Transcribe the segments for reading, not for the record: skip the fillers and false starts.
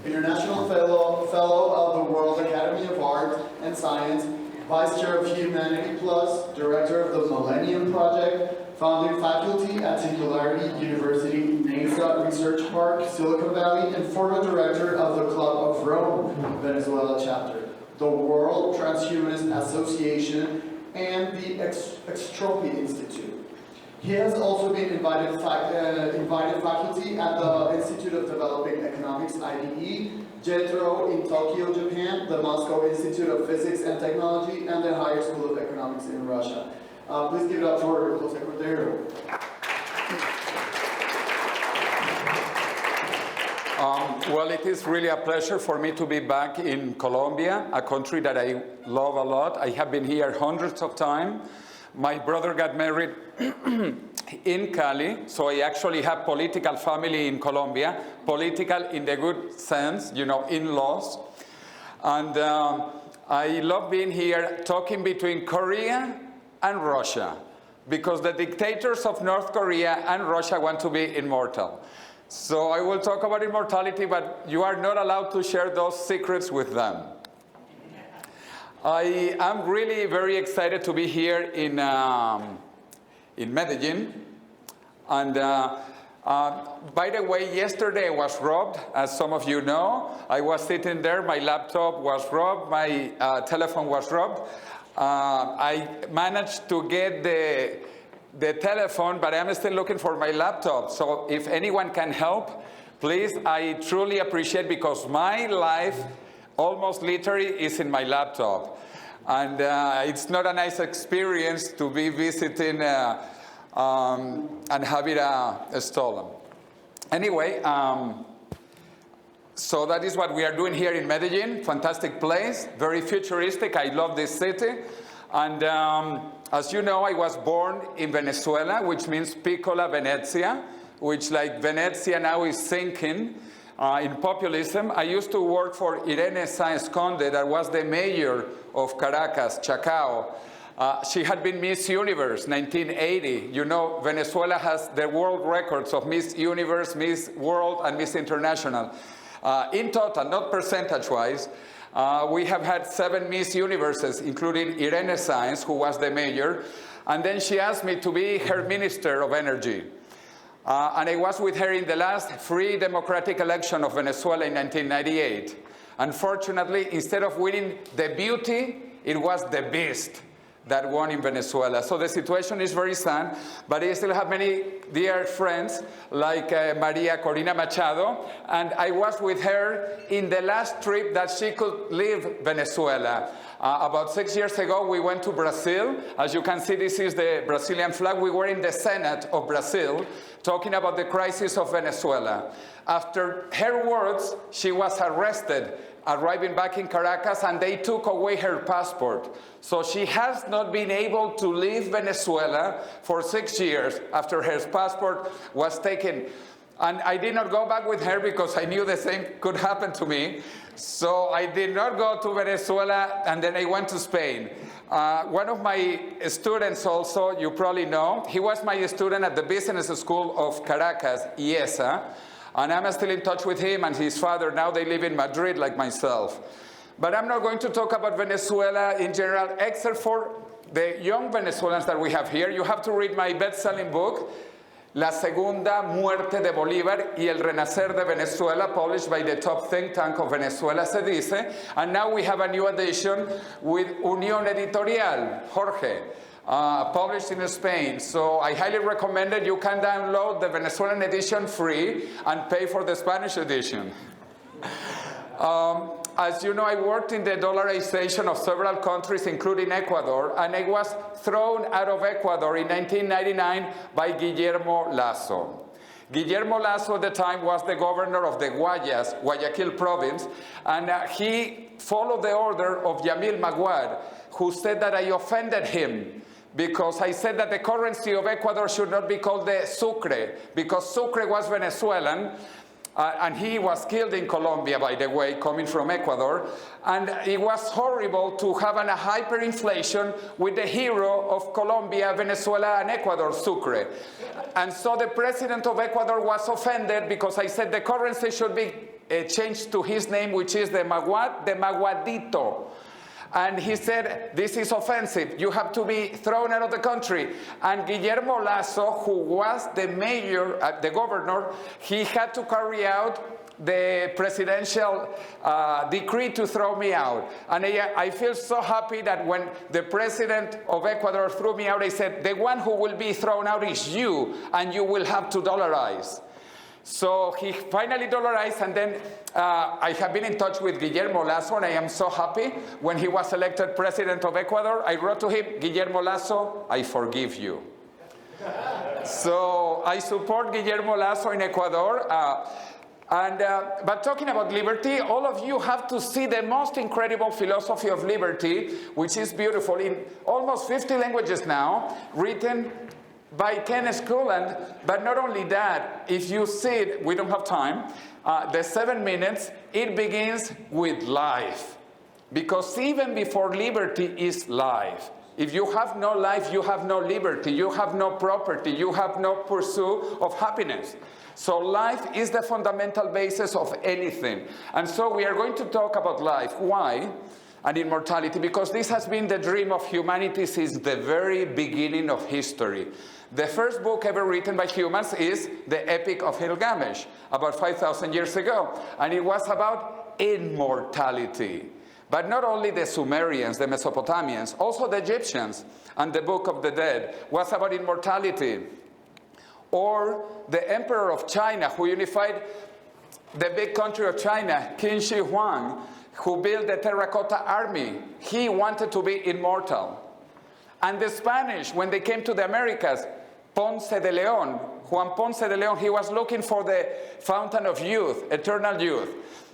International Fellow of the World Academy of Art and Science, Vice Chair of Humanity Plus, Director of the Millennium Project, founding faculty at Singularity University, NASA Research Park, Silicon Valley, and former Director of the Club of Rome, Venezuela chapter, the World Transhumanist Association, and the Extropy Institute. He has also been invited faculty at the Institute of Developing Economics, IDE, JETRO in Tokyo, Japan, the Moscow Institute of Physics and Technology, and the Higher School of Economics in Russia. Please give it up for José Cordeiro. Well, it is really a pleasure for me to be back in Colombia, a country that I love a lot. I have been here hundreds of times. My brother got married in Cali, so I actually have political family in Colombia, political in the good sense, you know, in-laws. And I love being here talking between Korea and Russia, because the dictators of North Korea and Russia want to be immortal. So I will talk about immortality, but you are not allowed to share those secrets with them. I am really very excited to be here in Medellin. And by the way, yesterday I was robbed, as some of you know. I was sitting there, my laptop was robbed, my telephone was robbed. I managed to get the telephone, but I'm still looking for my laptop. So if anyone can help, please, I truly appreciate, because my life almost literally is in my laptop. And it's not a nice experience to be visiting and have it stolen. Anyway, so that is what we are doing here in Medellin. Fantastic place, very futuristic. I love this city. And as you know, I was born in Venezuela, which means Piccola Venezia, which, like Venezia now, is sinking in populism. I used to work for Irene Sáenz Conde, that was the mayor of Caracas, Chacao. She had been Miss Universe 1980. You know, Venezuela has the world records of Miss Universe, Miss World, and Miss International. In total, not percentage-wise, we have had 7 Miss Universes, including Irene Sáenz, who was the mayor. And then she asked me to be her Minister of Energy. And I was with her in the last free democratic election of Venezuela in 1998. Unfortunately, instead of winning the beauty, it was the beast that won in Venezuela. So the situation is very sad, but I still have many dear friends like Maria Corina Machado, and I was with her in the last trip that she could leave Venezuela. About 6 years ago, we went to Brazil. As you can see, this is the Brazilian flag. We were in the Senate of Brazil talking about the crisis of Venezuela. After her words, she was arrested, arriving back in Caracas, and they took away her passport. So she has not been able to leave Venezuela for 6 years after her passport was taken. And I did not go back with her because I knew the same could happen to me. So I did not go to Venezuela, and then I went to Spain. One of my students also, you probably know, he was my student at the business school of Caracas, IESA. And I'm still in touch with him and his father. Now they live in Madrid like myself. But I'm not going to talk about Venezuela in general, except for the young Venezuelans that we have here. You have to read my best-selling book, La Segunda Muerte de Bolívar y el Renacer de Venezuela, published by the top think tank of Venezuela, Se Dice. And now we have a new edition with Unión Editorial, Jorge. Published in Spain. So I highly recommend it. You can download the Venezuelan edition free and pay for the Spanish edition. As you know, I worked in the dollarization of several countries, including Ecuador, and I was thrown out of Ecuador in 1999 by Guillermo Lasso. Guillermo Lasso at the time was the governor of the Guayas, Guayaquil province, and he followed the order of Yamil Maguad, who said that I offended him because I said that the currency of Ecuador should not be called the Sucre, because Sucre was Venezuelan, and he was killed in Colombia, by the way, coming from Ecuador. And it was horrible to have a hyperinflation with the hero of Colombia, Venezuela, and Ecuador, Sucre. And so the president of Ecuador was offended because I said the currency should be changed to his name, which is the Maguadito. And he said, this is offensive. You have to be thrown out of the country. And Guillermo Lasso, who was the mayor, the governor, he had to carry out the presidential decree to throw me out. And I feel so happy that when the president of Ecuador threw me out, he said, the one who will be thrown out is you, and you will have to dollarize. So he finally dollarized, and then I have been in touch with Guillermo Lasso, and I am so happy. When he was elected president of Ecuador, I wrote to him, Guillermo Lasso, I forgive you. So I support Guillermo Lasso in Ecuador. But talking about liberty, all of you have to see the most incredible philosophy of liberty, which is beautiful, in almost 50 languages now, written by Kenneth Copeland. But not only that, if you see it, we don't have time, the 7 minutes, it begins with life. Because even before liberty is life. If you have no life, you have no liberty, you have no property, you have no pursuit of happiness. So life is the fundamental basis of anything. And so we are going to talk about life. Why? And immortality, because this has been the dream of humanity since the very beginning of history. The first book ever written by humans is the Epic of Gilgamesh, about 5,000 years ago. And it was about immortality. But not only the Sumerians, the Mesopotamians, also the Egyptians, and the Book of the Dead was about immortality. Or the Emperor of China, who unified the big country of China, Qin Shi Huang, who built the terracotta army. He wanted to be immortal. And the Spanish, when they came to the Americas, Ponce de Leon, Juan Ponce de Leon, he was looking for the fountain of youth, eternal youth.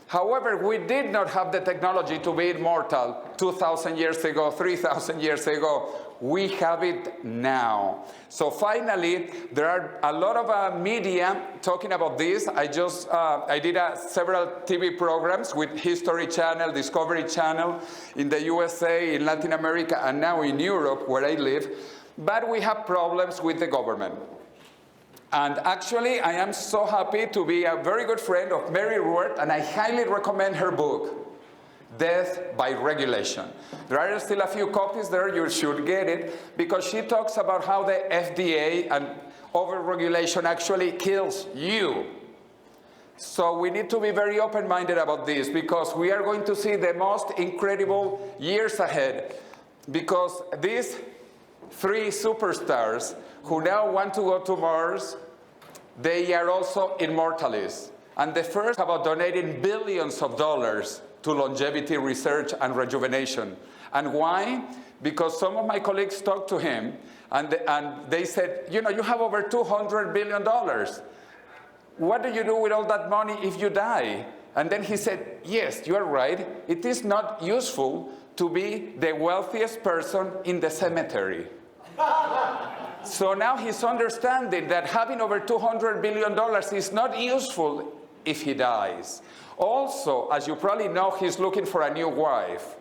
However, we did not have the technology to be immortal 2,000 years ago, 3,000 years ago. We have it now. So finally, there are a lot of media talking about this. I did several TV programs with History Channel, Discovery Channel, in the USA, in Latin America, and now in Europe, where I live. But we have problems with the government. And actually, I am so happy to be a very good friend of Mary Ruert, and I highly recommend her book, Death by Regulation. There are still a few copies there, you should get it, because she talks about how the FDA and over-regulation actually kills you. So we need to be very open-minded about this, because we are going to see the most incredible years ahead, because these 3 superstars who now want to go to Mars, they are also immortalists. And the first about donating billions of dollars to longevity research and rejuvenation. And why? Because some of my colleagues talked to him and they said, you know, you have over $200 billion. What do you do with all that money if you die? And then he said, yes, you are right. It is not useful to be the wealthiest person in the cemetery. So now he's understanding that having over $200 billion is not useful if he dies. Also, as you probably know, he's looking for a new wife.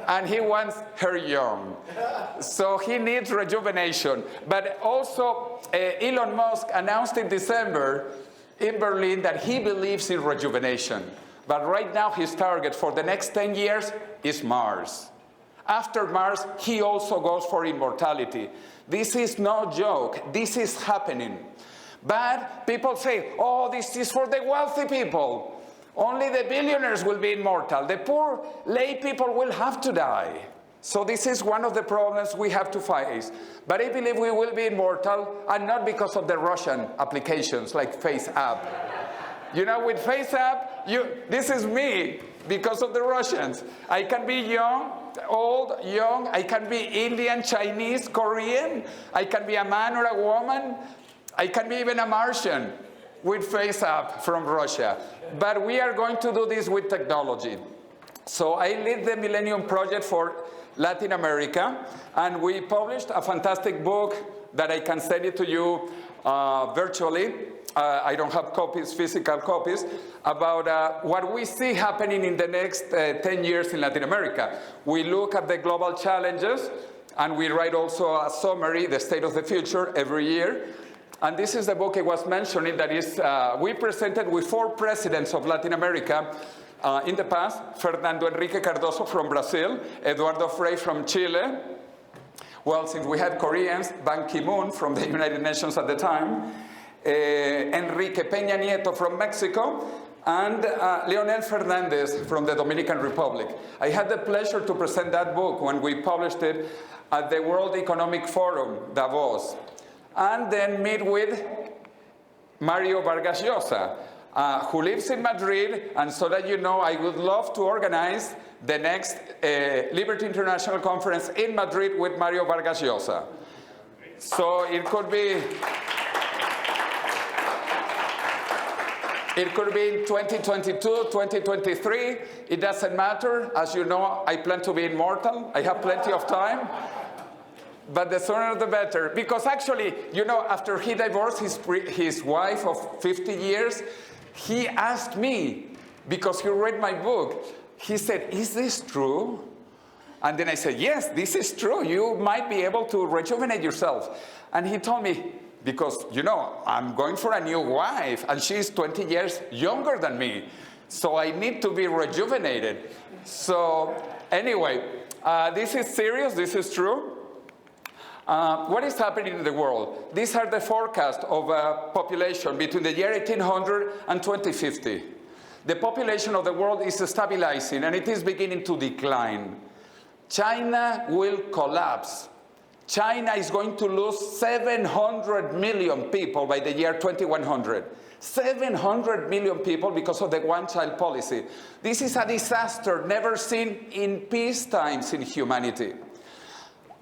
And he wants her young. So he needs rejuvenation. But also, Elon Musk announced in December in Berlin that he believes in rejuvenation. But right now, his target for the next 10 years is Mars. After Mars, he also goes for immortality. This is no joke. This is happening. But people say, oh, this is for the wealthy people. Only the billionaires will be immortal. The poor lay people will have to die. So this is one of the problems we have to face. But I believe we will be immortal, and not because of the Russian applications like FaceApp. You know, with FaceApp, this is me because of the Russians. I can be young, old, young. I can be Indian, Chinese, Korean. I can be a man or a woman. I can be even a Martian with FaceApp from Russia. But we are going to do this with technology. So I lead the Millennium Project for Latin America, and we published a fantastic book that I can send it to you virtually. I don't have copies, physical copies, about what we see happening in the next 10 years in Latin America. We look at the global challenges, and we write also a summary, the state of the future, every year. And this is the book I was mentioning that is, we presented with 4 presidents of Latin America in the past: Fernando Henrique Cardoso from Brazil, Eduardo Frei from Chile. Well, since we had Koreans, Ban Ki-moon from the United Nations at the time, Enrique Peña Nieto from Mexico, and Leonel Fernandez from the Dominican Republic. I had the pleasure to present that book when we published it at the World Economic Forum, Davos, and then meet with Mario Vargas Llosa, who lives in Madrid, and so that you know, I would love to organize the next Liberty International Conference in Madrid with Mario Vargas Llosa. So it could be in 2022, 2023, it doesn't matter. As you know, I plan to be immortal. I have plenty of time. But the sooner the better. Because actually, you know, after he divorced his wife of 50 years, he asked me, because he read my book, he said, "Is this true?" And then I said, "Yes, this is true. You might be able to rejuvenate yourself." And he told me, because, you know, I'm going for a new wife, and she's 20 years younger than me, so I need to be rejuvenated. So anyway, this is serious, this is true. What is happening in the world? These are the forecasts of population between the year 1800 and 2050. The population of the world is stabilizing, and it is beginning to decline. China will collapse. China is going to lose 700 million people by the year 2100. 700 million people because of the one-child policy. This is a disaster never seen in peace times in humanity.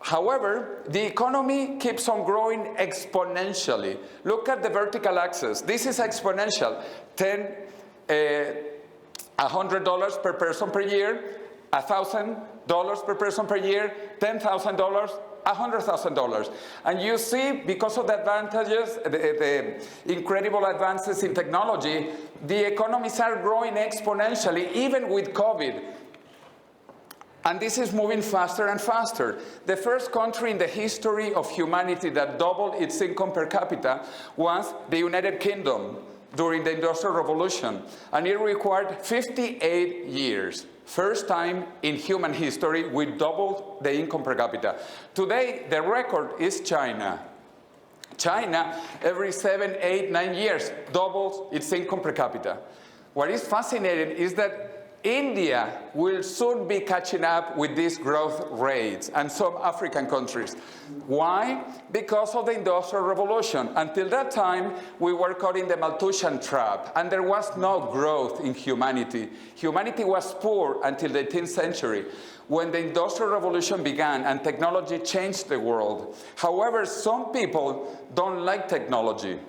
However, the economy keeps on growing exponentially. Look at the vertical axis. This is exponential. $100 per person per year, $1,000 per person per year, $10,000, $100,000. And you see, because of the advantages, the incredible advances in technology, the economies are growing exponentially, even with COVID. And this is moving faster and faster. The first country in the history of humanity that doubled its income per capita was the United Kingdom during the Industrial Revolution. And it required 58 years. First time in human history we doubled the income per capita. Today, the record is China. China, every 7, 8, 9 years, doubles its income per capita. What is fascinating is that India will soon be catching up with these growth rates, and some African countries. Why? Because of the Industrial Revolution. Until that time, we were caught in the Malthusian trap, and there was no growth in humanity. Humanity was poor until the 18th century, when the Industrial Revolution began and technology changed the world. However, some people don't like technology.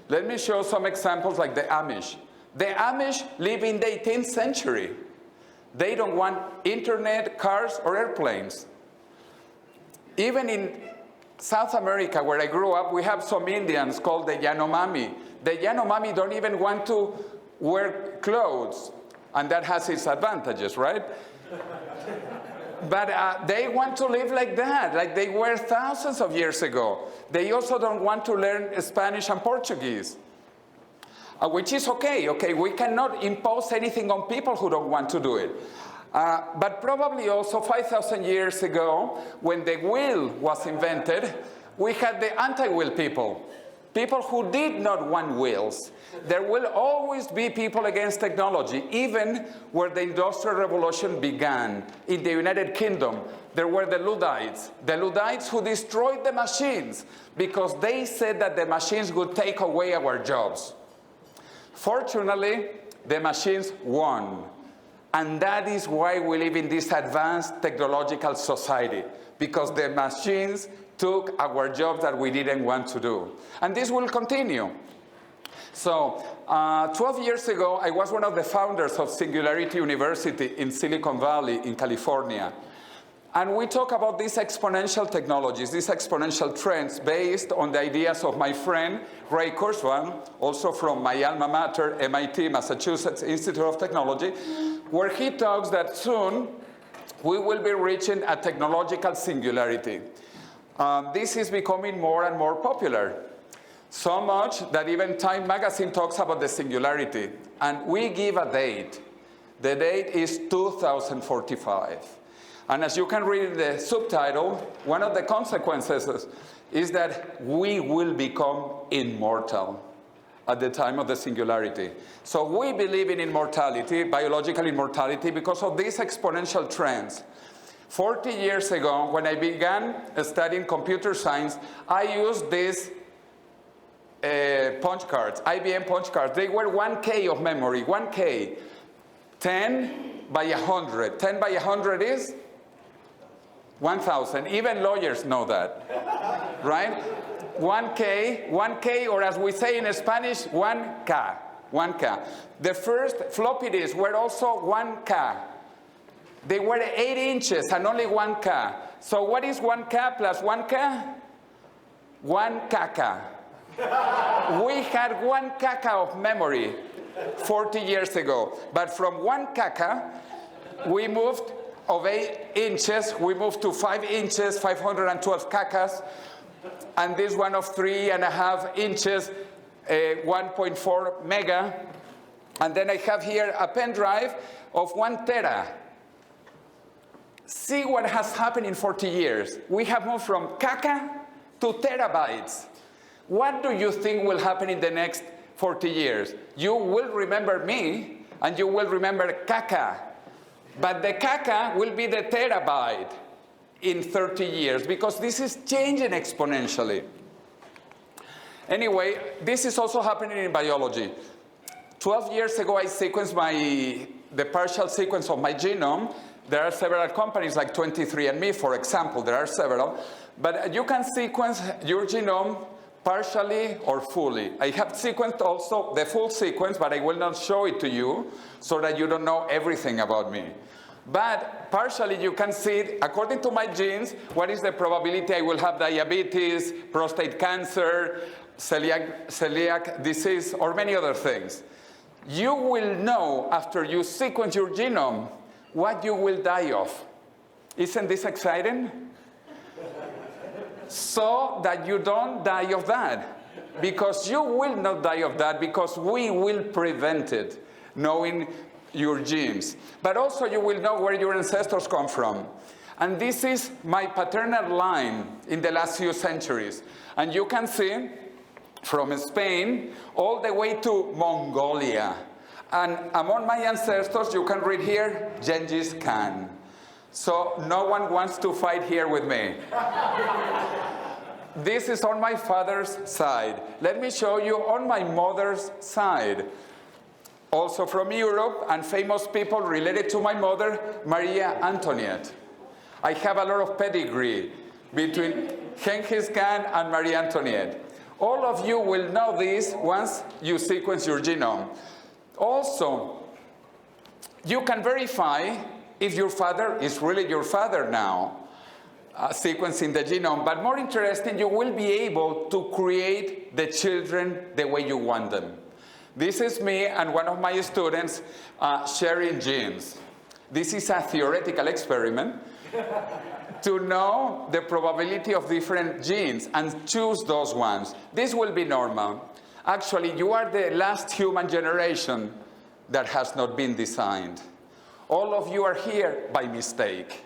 Let me show some examples like the Amish. The Amish live in the 18th century. They don't want internet, cars, or airplanes. Even in South America, where I grew up, we have some Indians called the Yanomami. The Yanomami don't even want to wear clothes, and that has its advantages, right? But they want to live like that, like they were thousands of years ago. They also don't want to learn Spanish and Portuguese. Which is okay, we cannot impose anything on people who don't want to do it. But probably also 5,000 years ago, when the wheel was invented, we had the anti-wheel people. People who did not want wheels. There will always be people against technology, even where the Industrial Revolution began. In the United Kingdom, there were the Luddites. The Luddites who destroyed the machines because they said that the machines would take away our jobs. Fortunately, the machines won. And that is why we live in this advanced technological society, because the machines took our jobs that we didn't want to do. And this will continue. So, 12 years ago, I was one of the founders of Singularity University in Silicon Valley in California. And we talk about these exponential technologies, these exponential trends based on the ideas of my friend Ray Kurzweil, also from my alma mater, MIT, Massachusetts Institute of Technology, where he talks that soon we will be reaching a technological singularity. This is becoming more and more popular. So much that even Time magazine talks about the singularity. And we give a date. The date is 2045. And as you can read in the subtitle, one of the consequences is that we will become immortal at the time of the singularity. So we believe in immortality, biological immortality, because of these exponential trends. 40 years ago, when I began studying computer science, I used these punch cards, IBM punch cards. They were 1K of memory, 1K. 10 by 100. 10 by 100 is 1,000. Even lawyers know that, right? 1K, or as we say in Spanish, 1K. 1K. The first floppy disks were also 1K. They were 8 inches and only 1K. So what is 1K plus 1K? 1 kaka. We had 1 kaka of memory 40 years ago. But from 1 kaka, we moved of 8 inches, we moved to 5 inches, 512 kakas, and this one of 3.5 inches, 1.4 mega. And then I have here a pen drive of 1 tera. See what has happened in 40 years. We have moved from kaka to terabytes. What do you think will happen in the next 40 years? You will remember me, and you will remember kaka. But the kaka will be the terabyte in 30 years, because this is changing exponentially. Anyway, this is also happening in biology. 12 years ago, I sequenced the partial sequence of my genome. There are several companies like 23andMe, for example. There are several. But you can sequence your genome partially or fully. I have sequenced also the full sequence, but I will not show it to you so that you don't know everything about me. But partially you can see, according to my genes, what is the probability I will have diabetes, prostate cancer, celiac disease, or many other things. You will know after you sequence your genome what you will die of. Isn't this exciting? So that you don't die of that. Because you will not die of that, because we will prevent it, knowing your genes. But also you will know where your ancestors come from. And this is my paternal line in the last few centuries. And you can see from Spain all the way to Mongolia. And among my ancestors, you can read here, Genghis Khan. So no one wants to fight here with me. This is on my father's side. Let me show you on my mother's side. Also from Europe, and famous people related to my mother, Maria Antoinette. I have a lot of pedigree between Genghis Khan and Maria Antoinette. All of you will know this once you sequence your genome. Also, you can verify if your father is really your father now, sequencing the genome. But more interesting, you will be able to create the children the way you want them. This is me and one of my students sharing genes. This is a theoretical experiment to know the probability of different genes and choose those ones. This will be normal. Actually, you are the last human generation that has not been designed. All of you are here by mistake.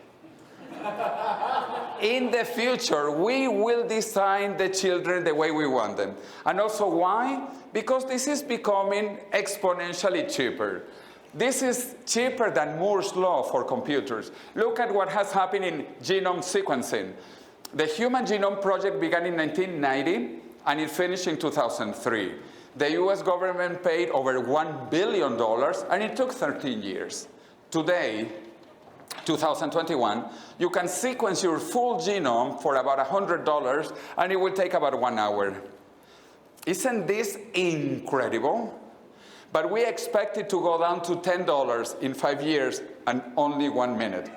In the future, we will design the children the way we want them. And also why? Because this is becoming exponentially cheaper. This is cheaper than Moore's law for computers. Look at what has happened in genome sequencing. The Human Genome Project began in 1990, and it finished in 2003. The US government paid over $1 billion, and it took 13 years. Today, 2021, you can sequence your full genome for about $100, and it will take about 1 hour. Isn't this incredible? But we expect it to go down to $10 in 5 years and only 1 minute.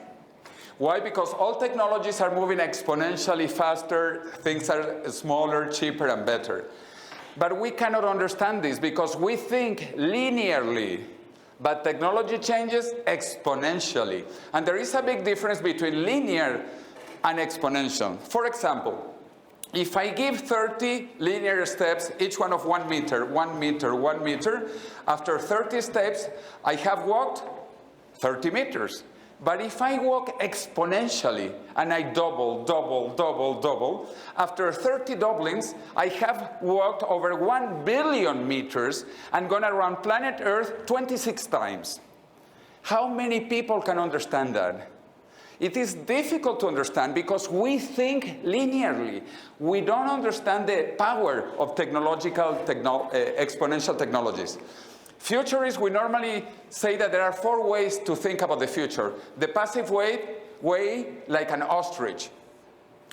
Why? Because all technologies are moving exponentially faster, things are smaller, cheaper, and better. But we cannot understand this because we think linearly. But technology changes exponentially. And there is a big difference between linear and exponential. For example, If I give 30 linear steps, each one of 1 meter, 1 meter, 1 meter, after 30 steps, I have walked 30 meters. But if I walk exponentially and I double, double, double, double, after 30 doublings, I have walked over 1 billion meters and gone around planet Earth 26 times. How many people can understand that? It is difficult to understand because we think linearly. We don't understand the power of exponential technologies. Futurists, we normally say that there are 4 ways to think about the future. The passive way like an ostrich.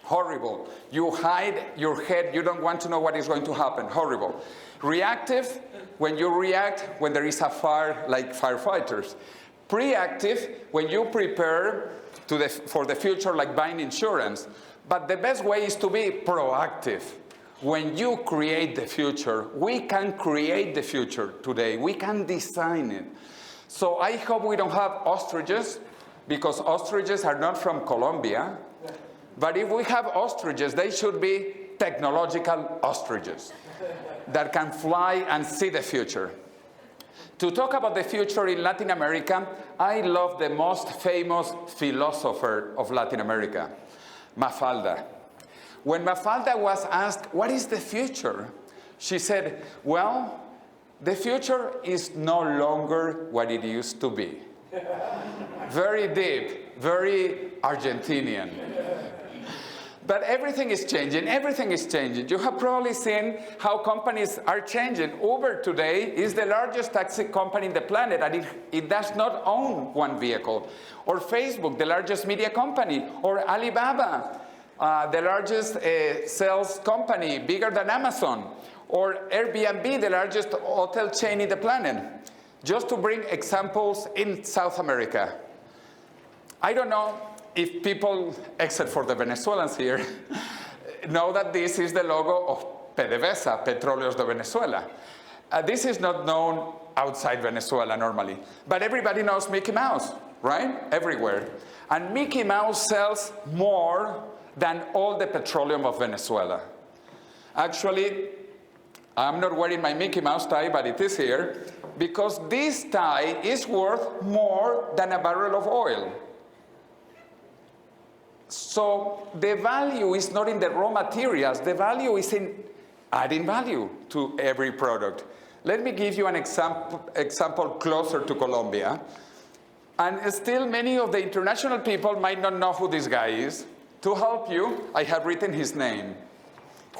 Horrible. You hide your head, you don't want to know what is going to happen. Horrible. Reactive, when you react when there is a fire, like firefighters. Preactive, when you prepare for the future, like buying insurance. But the best way is to be proactive. When you create the future, we can create the future today. We can design it. So I hope we don't have ostriches, because ostriches are not from Colombia. But if we have ostriches, they should be technological ostriches that can fly and see the future. To talk about the future in Latin America, I love the most famous philosopher of Latin America, Mafalda. When Mafalda was asked, what is the future? She said, well, the future is no longer what it used to be. Very deep, very Argentinian. But everything is changing, everything is changing. You have probably seen how companies are changing. Uber today is the largest taxi company in the planet, and it does not own one vehicle. Or Facebook, the largest media company. Or Alibaba, the largest sales company, bigger than Amazon. Or Airbnb, the largest hotel chain in the planet. Just to bring examples in South America. I don't know if people, except for the Venezuelans here, know that this is the logo of PDVSA, Petróleos de Venezuela. This is not known outside Venezuela normally, but everybody knows Mickey Mouse, right? Everywhere. And Mickey Mouse sells more than all the petroleum of Venezuela. Actually, I'm not wearing my Mickey Mouse tie, but it is here, because this tie is worth more than a barrel of oil. So the value is not in the raw materials, the value is in adding value to every product. Let me give you an example closer to Colombia. And still many of the international people might not know who this guy is. To help you, I have written his name,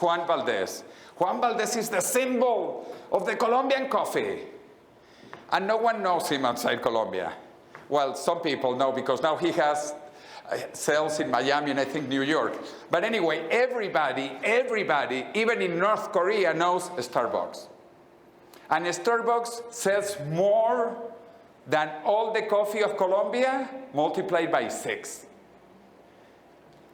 Juan Valdez. Juan Valdez is the symbol of the Colombian coffee. And no one knows him outside Colombia. Well, some people know, because now he has sales in Miami and I think New York. But anyway, everybody, even in North Korea knows Starbucks. And Starbucks sells more than all the coffee of Colombia multiplied by 6.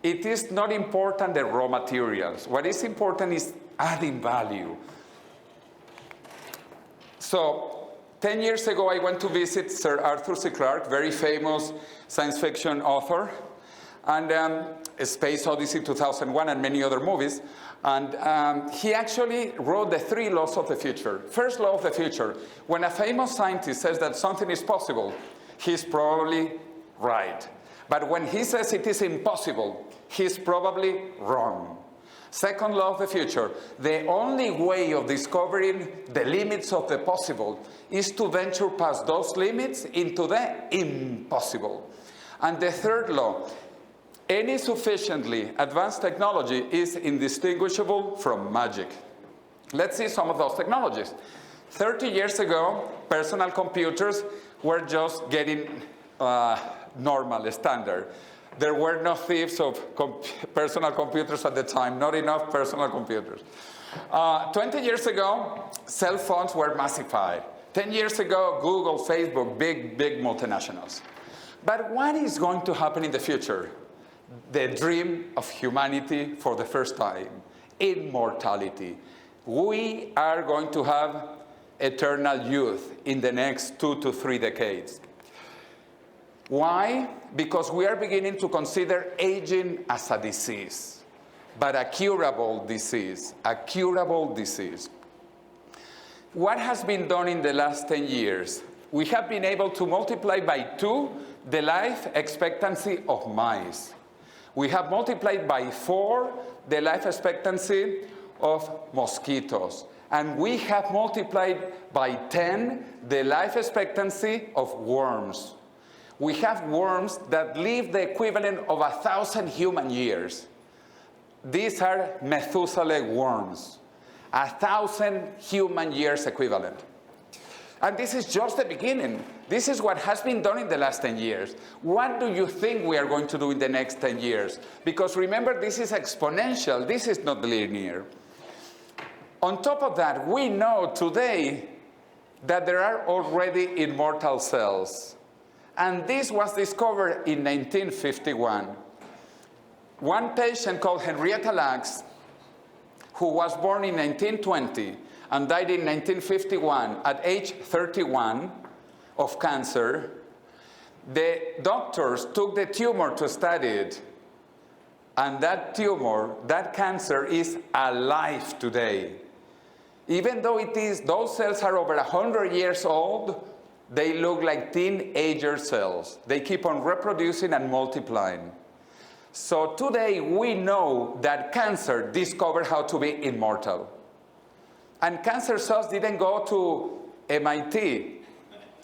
It is not important the raw materials. What is important is adding value. So 10 years ago, I went to visit Sir Arthur C. Clarke, very famous science fiction author, and Space Odyssey 2001 and many other movies. And he actually wrote the 3 laws of the future. First law of the future, when a famous scientist says that something is possible, he's probably right. But when he says it is impossible, he's probably wrong. Second law of the future, the only way of discovering the limits of the possible is to venture past those limits into the impossible. And the third law, any sufficiently advanced technology is indistinguishable from magic. Let's see some of those technologies. 30 years ago, personal computers were just getting normal, standard. There were no thieves of personal computers at the time, not enough personal computers. 20 years ago, cell phones were massified. 10 years ago, Google, Facebook, big multinationals. But what is going to happen in the future? The dream of humanity for the first time, immortality. We are going to have eternal youth in the next 2 to 3 decades. Why? Because we are beginning to consider aging as a disease. but a curable disease, a curable disease. What has been done in the last 10 years? We have been able to multiply by 2 the life expectancy of mice. We have multiplied by 4 the life expectancy of mosquitoes. And we have multiplied by 10 the life expectancy of worms. We have worms that live the equivalent of 1,000 human years. These are Methuselah worms, 1,000 human years equivalent. And this is just the beginning. This is what has been done in the last 10 years. What do you think we are going to do in the next 10 years? Because remember, this is exponential. This is not linear. On top of that, we know today that there are already immortal cells. And this was discovered in 1951. One patient called Henrietta Lacks, who was born in 1920 and died in 1951 at age 31 of cancer, the doctors took the tumor to study it. And that tumor, that cancer, is alive today. Even though those cells are over 100 years old, they look like teenager cells. They keep on reproducing and multiplying. So today we know that cancer discovered how to be immortal. And cancer cells didn't go to MIT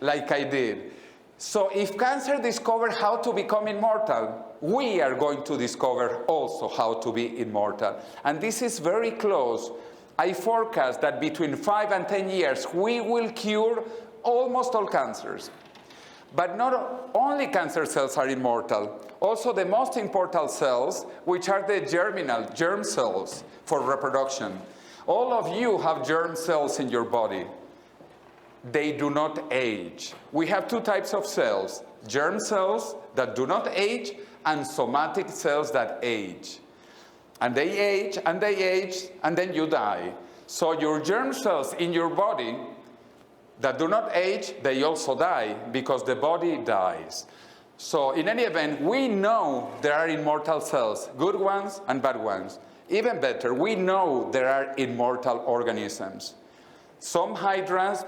like I did. So if cancer discovered how to become immortal, we are going to discover also how to be immortal. And this is very close. I forecast that between 5 and 10 years, we will cure almost all cancers. But not only cancer cells are immortal, also the most important cells, which are the germinal, germ cells for reproduction. All of you have germ cells in your body. They do not age. We have 2 types of cells, germ cells that do not age and somatic cells that age. And they age, and they age, and then you die. So your germ cells in your body that do not age, they also die because the body dies. So in any event, we know there are immortal cells, good ones and bad ones. Even better, we know there are immortal organisms. Some hydras,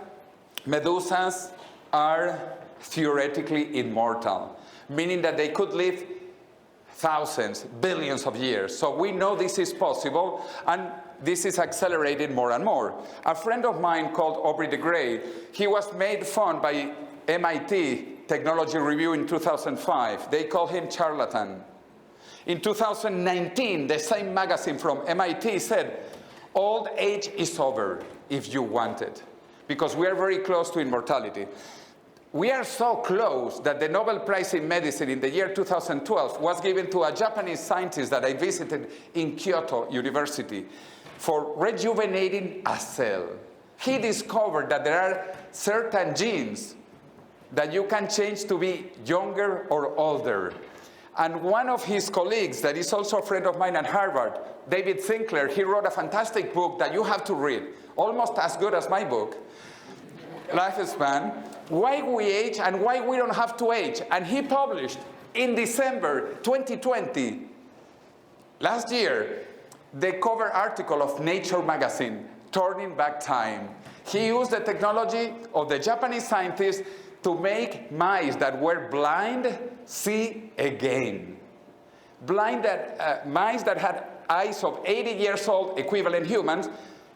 medusas, are theoretically immortal, meaning that they could live thousands, billions of years. So we know this is possible, and this is accelerated more and more. A friend of mine called Aubrey de Grey, he was made fun by MIT Technology Review in 2005. They call him charlatan. In 2019, the same magazine from MIT said, old age is over if you want it, because we are very close to immortality. We are so close that the Nobel Prize in Medicine in the year 2012 was given to a Japanese scientist that I visited in Kyoto University for rejuvenating a cell. He discovered that there are certain genes that you can change to be younger or older. And one of his colleagues, that is also a friend of mine at Harvard, David Sinclair, he wrote a fantastic book that you have to read, almost as good as my book, Lifespan, Why We Age and Why We Don't Have to Age. And he published in December 2020, last year, the cover article of Nature magazine, Turning Back Time. He used the technology of the Japanese scientists to make mice that were blind see again. Mice that had eyes of 80 years old, equivalent humans,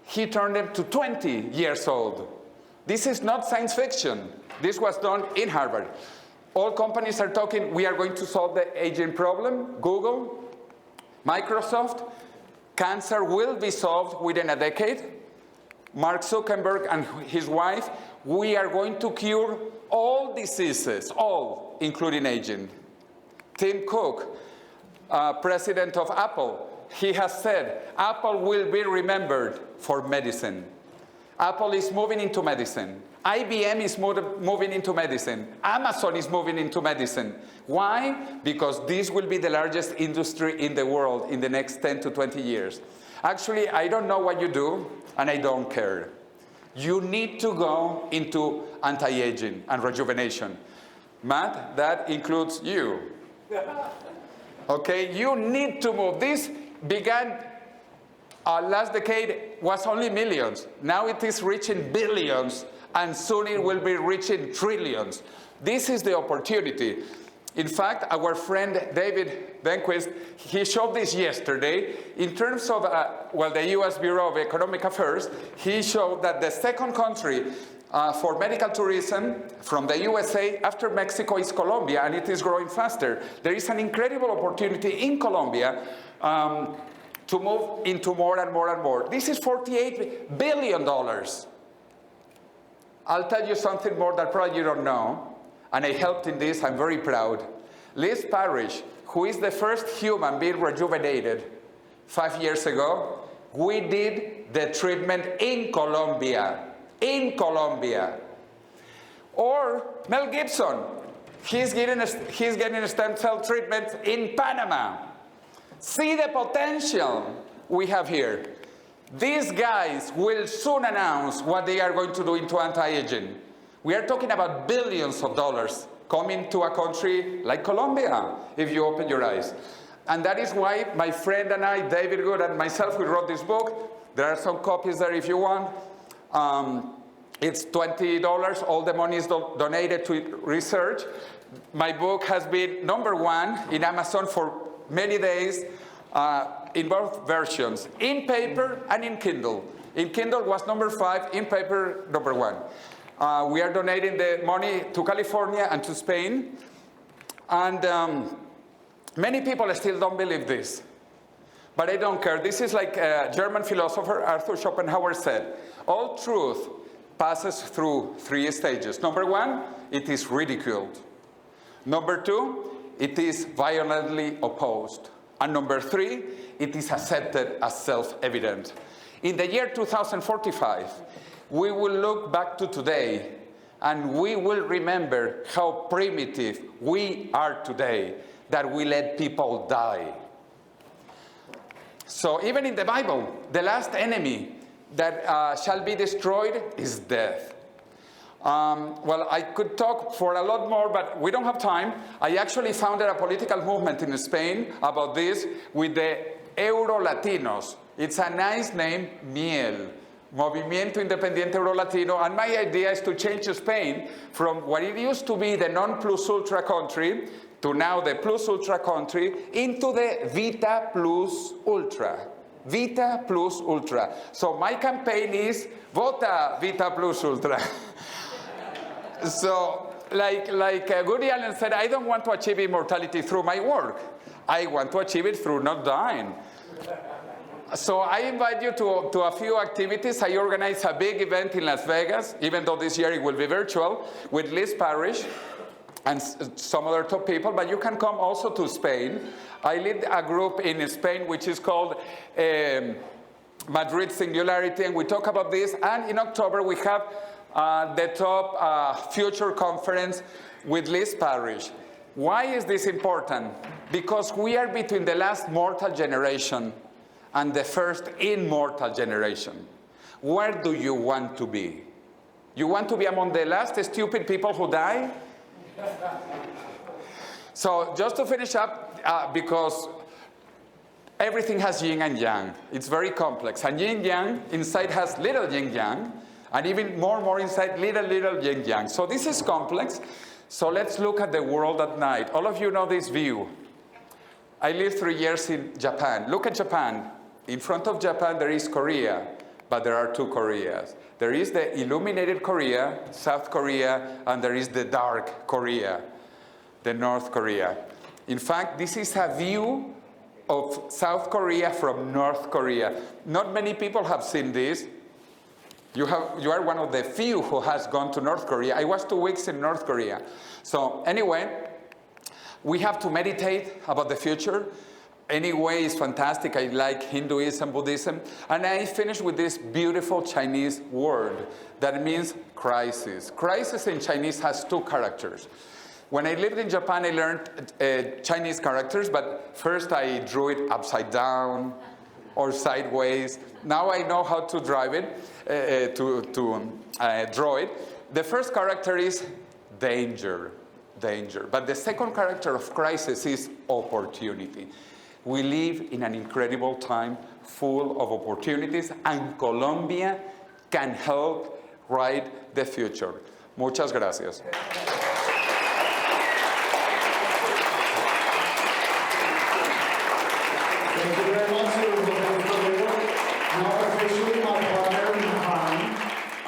he turned them to 20 years old. This is not science fiction. This was done in Harvard. All companies are talking, we are going to solve the aging problem. Google, Microsoft, cancer will be solved within a decade. Mark Zuckerberg and his wife, we are going to cure all diseases, all, including aging. Tim Cook, president of Apple, he has said, Apple will be remembered for medicine. Apple is moving into medicine. IBM is moving into medicine. Amazon is moving into medicine. Why? Because this will be the largest industry in the world in the next 10 to 20 years. Actually, I don't know what you do, and I don't care. You need to go into anti-aging and rejuvenation. Matt, that includes you. Okay, you need to move. This began last decade was only millions. Now it is reaching billions, and soon it will be reaching trillions. This is the opportunity. In fact, our friend David Benquist, he showed this yesterday. In terms of, the U.S. Bureau of Economic Affairs, he showed that the second country for medical tourism from the USA after Mexico is Colombia, and it is growing faster. There is an incredible opportunity in Colombia to move into more and more and more. This is $48 billion. I'll tell you something more that probably you don't know. And I helped in this, I'm very proud. Liz Parrish, who is the first human being rejuvenated 5 years ago, we did the treatment in Colombia. In Colombia. Or Mel Gibson, he's getting a stem cell treatment in Panama. See the potential we have here. These guys will soon announce what they are going to do into anti-aging. We are talking about billions of dollars coming to a country like Colombia, if you open your eyes. And that is why my friend and I, David Good and myself, we wrote this book. There are some copies there if you want. It's $20. All the money is donated to research. My book has been #1 in Amazon for many days in both versions, in paper and in Kindle. In Kindle was #5, in paper #1. We are donating the money to California and to Spain. And many people still don't believe this. But I don't care. This is like a German philosopher, Arthur Schopenhauer, said. All truth passes through 3 stages. #1, it is ridiculed. #2, it is violently opposed. And #3, it is accepted as self-evident. In the year 2045, we will look back to today, and we will remember how primitive we are today, that we let people die. So even in the Bible, the last enemy that shall be destroyed is death. I could talk for a lot more, but we don't have time. I actually founded a political movement in Spain about this with the Euro-Latinos. It's a nice name, Miel. Movimiento Independiente Euro-Latino, and my idea is to change Spain from what it used to be the non-plus-ultra country to now the plus-ultra country into the Vita Plus Ultra. Vita Plus Ultra. So my campaign is Vota Vita Plus Ultra. So, like Woody Allen said, I don't want to achieve immortality through my work. I want to achieve it through not dying. So I invite you to a few activities. I organize a big event in Las Vegas, even though this year it will be virtual, with Liz Parrish and some other top people, but you can come also to Spain. I lead a group in Spain which is called Madrid Singularity, and we talk about this. And in October we have the top future conference with Liz Parrish. Why is this important? Because we are between the last mortal generation and the first immortal generation. Where do you want to be? You want to be among the last stupid people who die? So just to finish up, because everything has yin and yang. It's very complex. And yin yang inside has little yin yang, and even more inside little yin yang. So this is complex. So let's look at the world at night. All of you know this view. I lived 3 years in Japan. Look at Japan. In front of Japan, there is Korea, but there are 2 Koreas. There is the illuminated Korea, South Korea, and there is the dark Korea, the North Korea. In fact, this is a view of South Korea from North Korea. Not many people have seen this. You are one of the few who has gone to North Korea. I was 2 weeks in North Korea. So anyway, we have to meditate about the future. Anyway, it's fantastic. I like Hinduism, Buddhism. And I finished with this beautiful Chinese word that means crisis. Crisis in Chinese has 2 characters. When I lived in Japan, I learned Chinese characters, but first I drew it upside down or sideways. Now I know how to drive it, draw it. The first character is danger. But the second character of crisis is opportunity. We live in an incredible time full of opportunities, and Colombia can help write the future. Muchas gracias. Thank you very much, José Cordeiro. Now officially my partner in crime,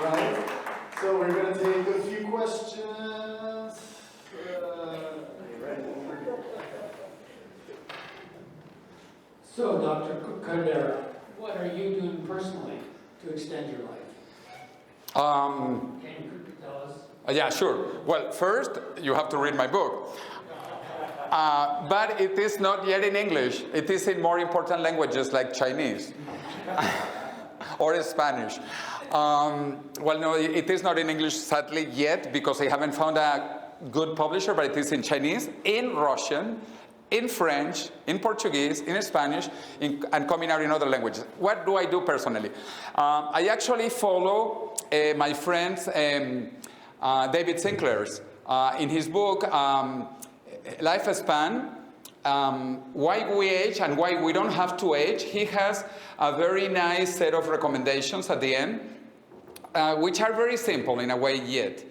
right? So we're going to take a few questions. So, Dr. Cordeiro, what are you doing personally to extend your life? Can you tell us? Yeah, sure. Well, first, you have to read my book. But it is not yet in English. It is in more important languages like Chinese or Spanish. Well, no, it is not in English, sadly, yet, because I haven't found a good publisher, but it is in Chinese, in Russian, in French, in Portuguese, in Spanish, and coming out in other languages. What do I do personally? I actually follow my friend David Sinclair's. In his book, Lifespan, Why We Age and Why We Don't Have to Age, he has a very nice set of recommendations at the end, which are very simple in a way yet.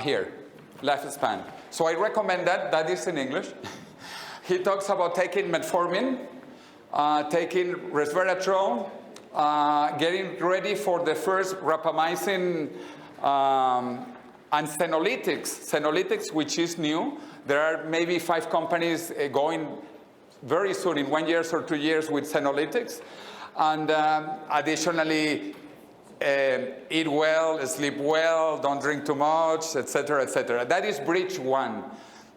Here, Lifespan. So I recommend that. That is in English. He talks about taking metformin, taking resveratrol, getting ready for the first rapamycin and senolytics, which is new. There are maybe 5 companies going very soon, in 1 year or 2 years, with senolytics. And additionally, eat well, sleep well, don't drink too much, etc., etc. That is bridge 1.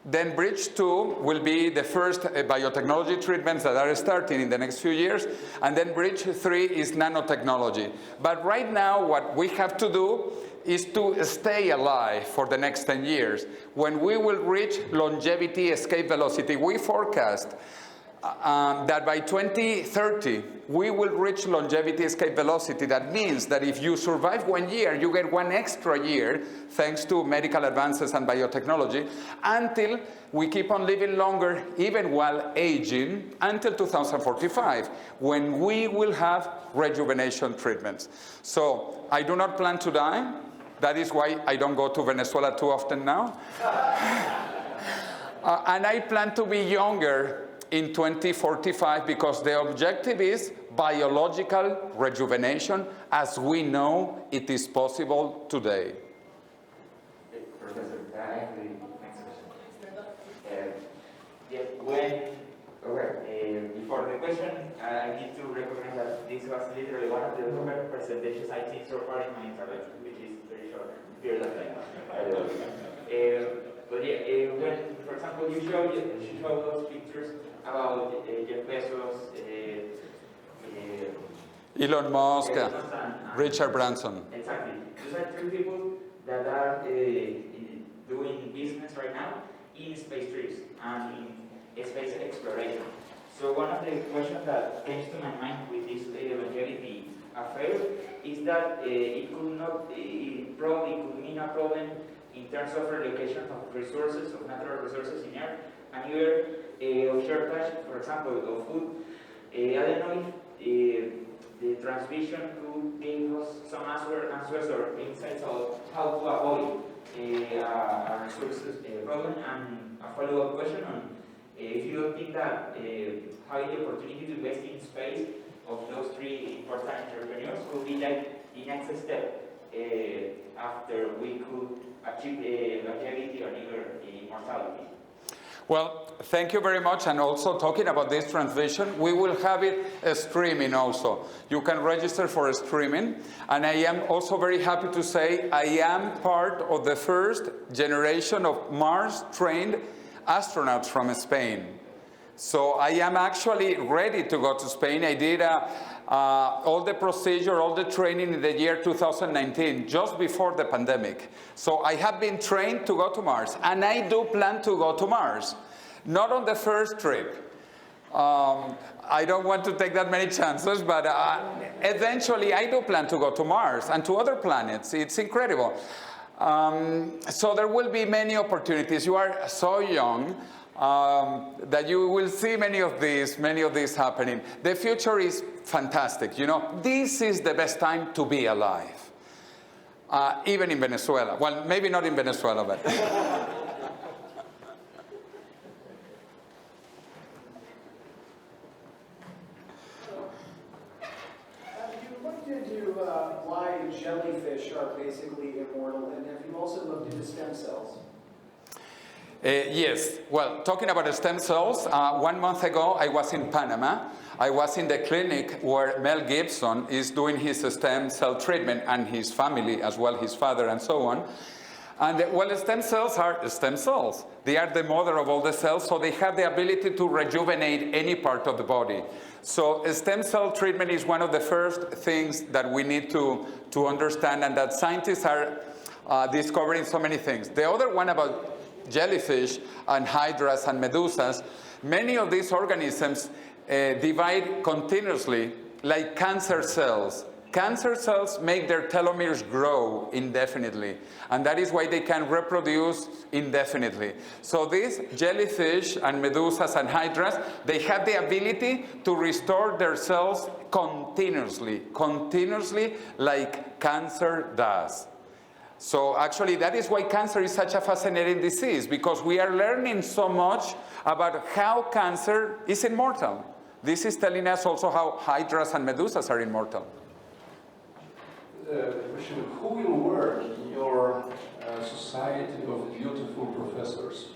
Then bridge 2 will be the first biotechnology treatments that are starting in the next few years. And then bridge 3 is nanotechnology. But right now, what we have to do is to stay alive for the next 10 years. When we will reach longevity escape velocity, we forecast that by 2030, we will reach longevity escape velocity. That means that if you survive 1 year, you get 1 extra year, thanks to medical advances and biotechnology, until we keep on living longer, even while aging, until 2045, when we will have rejuvenation treatments. So I do not plan to die. That is why I don't go to Venezuela too often now. And I plan to be younger in 2045, because the objective is biological rejuvenation as we know it is possible today. Professor, I have the next question. Before the question, I need to recognize that this was literally one of the longer presentations I've seen so far in my intervention, which is very short period of time. But yeah, when, for example, you show those pictures about Jeff Bezos, Elon Musk, Richard Branson. Exactly. Those are 3 people that are doing business right now in space trips and in space exploration. So one of the questions that comes to my mind with this longevity affair is that it probably could mean a problem in terms of relocation of resources, of natural resources in Earth, and either of shortage, for example, of food. I don't know if the transmission could give us some answers or insights of how to avoid a resources problem. And a follow-up question on if you don't think that having the opportunity to invest in space of those 3 important entrepreneurs could be like the next step after we could achieve longevity or even immortality. Well, thank you very much. And also talking about this transmission, we will have it streaming also. You can register for streaming. And I am also very happy to say I am part of the first generation of Mars-trained astronauts from Spain. So I am actually ready to go to Spain. I did all the procedure, all the training in the year 2019, just before the pandemic. So I have been trained to go to Mars, and I do plan to go to Mars. Not on the first trip. I don't want to take that many chances, but eventually I do plan to go to Mars and to other planets. It's incredible. So there will be many opportunities. You are so young. that you will see many of these happening. The future is fantastic. You know, this is the best time to be alive. Even in Venezuela. Well, maybe not in Venezuela, but. You looked into why jellyfish are basically immortal, and have you also looked into stem cells? Yes. Well, talking about stem cells, 1 month ago I was in Panama. I was in the clinic where Mel Gibson is doing his stem cell treatment, and his family as well, his father and so on. And well, stem cells are stem cells. They are the mother of all the cells, so they have the ability to rejuvenate any part of the body. So stem cell treatment is one of the first things that we need to understand, and that scientists are discovering so many things. The other one about jellyfish and hydras and medusas, many of these organisms divide continuously like cancer cells. Cancer cells make their telomeres grow indefinitely, and that is why they can reproduce indefinitely. So these jellyfish and medusas and hydras, they have the ability to restore their cells continuously like cancer does. So actually that is why cancer is such a fascinating disease, because we are learning so much about how cancer is immortal. This is telling us also how hydras and medusas are immortal. Question, who will work in your society of beautiful professors?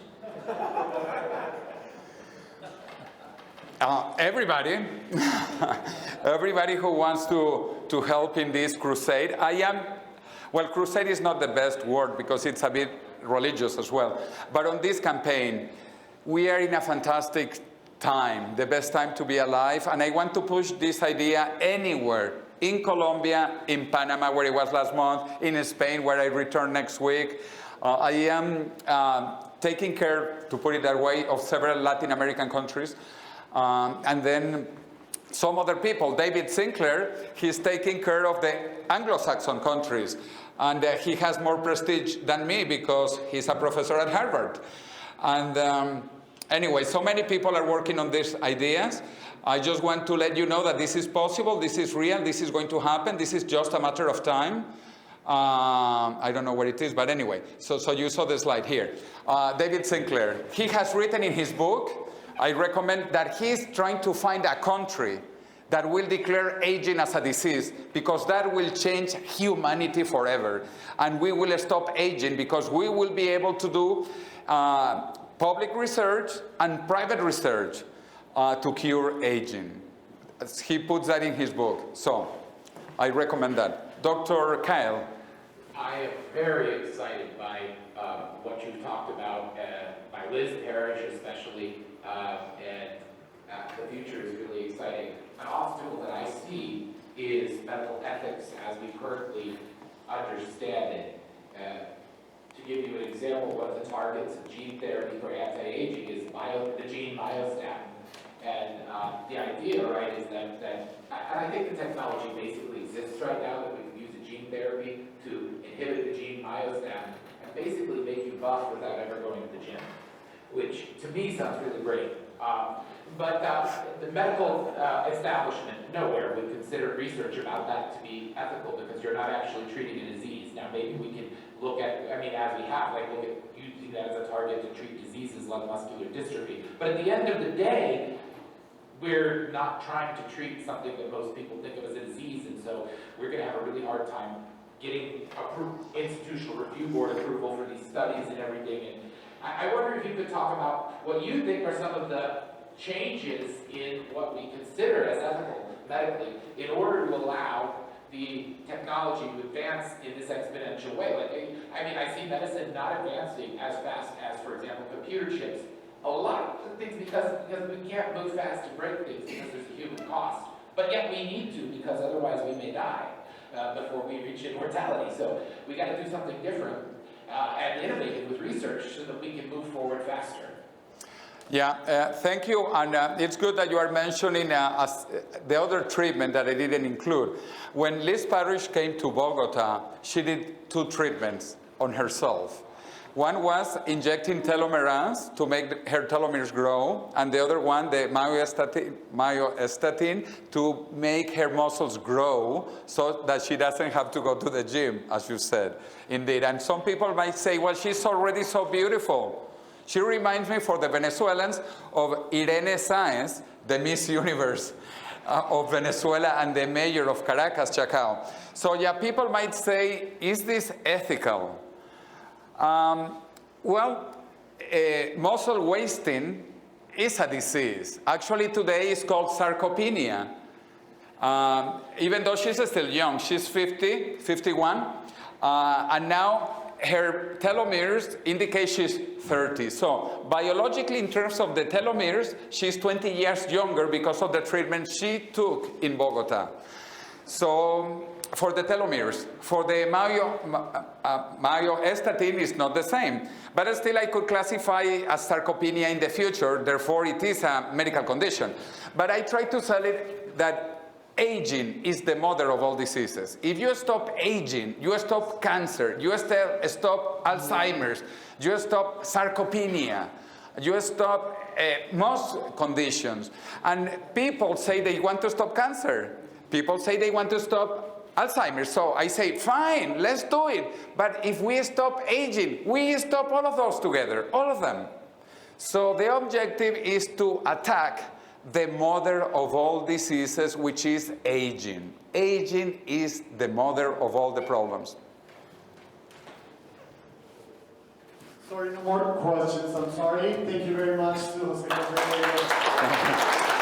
Everybody. Everybody who wants to help in this crusade. Well, crusade is not the best word because it's a bit religious as well. But on this campaign, we are in a fantastic time, the best time to be alive. And I want to push this idea anywhere. In Colombia, in Panama, where I was last month, in Spain, where I return next week. I am taking care, to put it that way, of several Latin American countries. And then some other people. David Sinclair, he's taking care of the Anglo-Saxon countries. And he has more prestige than me because he's a professor at Harvard. And anyway, so many people are working on these ideas. I just want to let you know that this is possible, this is real, this is going to happen, this is just a matter of time. I don't know what it is, but anyway, so you saw the slide here. David Sinclair, he has written in his book, I recommend that he's trying to find a country that will declare aging as a disease, because that will change humanity forever. And we will stop aging because we will be able to do public research and private research to cure aging. He puts that in his book. So I recommend that. Dr. Kyle. I am very excited by what you've talked about, by Liz Parrish especially, and the future is really exciting. An obstacle that I see is medical ethics as we currently understand it. To give you an example, one of the targets of gene therapy for anti-aging is the gene myostatin. And the idea, right, is that and I think the technology basically exists right now, that we can use a gene therapy to inhibit the gene myostatin and basically make you buff without ever going to the gym, which to me sounds really great. But the medical establishment nowhere would consider research about that to be ethical, because you're not actually treating a disease. Now maybe we can look at, I mean, as we have, like look at using that as a target to treat diseases like muscular dystrophy. But at the end of the day, we're not trying to treat something that most people think of as a disease, and so we're going to have a really hard time getting institutional review board approval for these studies and everything. And I wonder if you could talk about what you think are some of the changes in what we consider as ethical medically in order to allow the technology to advance in this exponential way. Like, I mean, I see medicine not advancing as fast as, for example, computer chips. A lot of things because we can't move fast to break things because there's a human cost. But yet we need to, because otherwise we may die before we reach immortality. So we got to do something different and innovative with research so that we can move forward faster. Yeah, thank you. And it's good that you are mentioning the other treatment that I didn't include. When Liz Parrish came to Bogota, she did 2 treatments on herself. One was injecting telomerase to make her telomeres grow, and the other one, the myostatin, to make her muscles grow so that she doesn't have to go to the gym, as you said. Indeed, and some people might say, well, she's already so beautiful. She reminds me, for the Venezuelans, of Irene Sáenz, the Miss Universe of Venezuela and the mayor of Caracas, Chacao. So yeah, people might say, is this ethical? Muscle wasting is a disease. Actually, today it's called sarcopenia. Even though she's still young, she's 50, 51, and now her telomeres indicate she's 30. So biologically, in terms of the telomeres, she's 20 years younger because of the treatment she took in Bogota. So for the telomeres, for the myostatin is not the same. But still I could classify as sarcopenia in the future, therefore it is a medical condition. But I try to sell it that aging is the mother of all diseases. If you stop aging, you stop cancer, you stop Alzheimer's, you stop sarcopenia, you stop most conditions. And people say they want to stop cancer. People say they want to stop Alzheimer's. So I say, fine, let's do it. But if we stop aging, we stop all of those together, all of them. So the objective is to attack the mother of all diseases, which is aging. Aging is the mother of all the problems. Sorry, no more questions. I'm sorry. Thank you very much to José Cordeiro.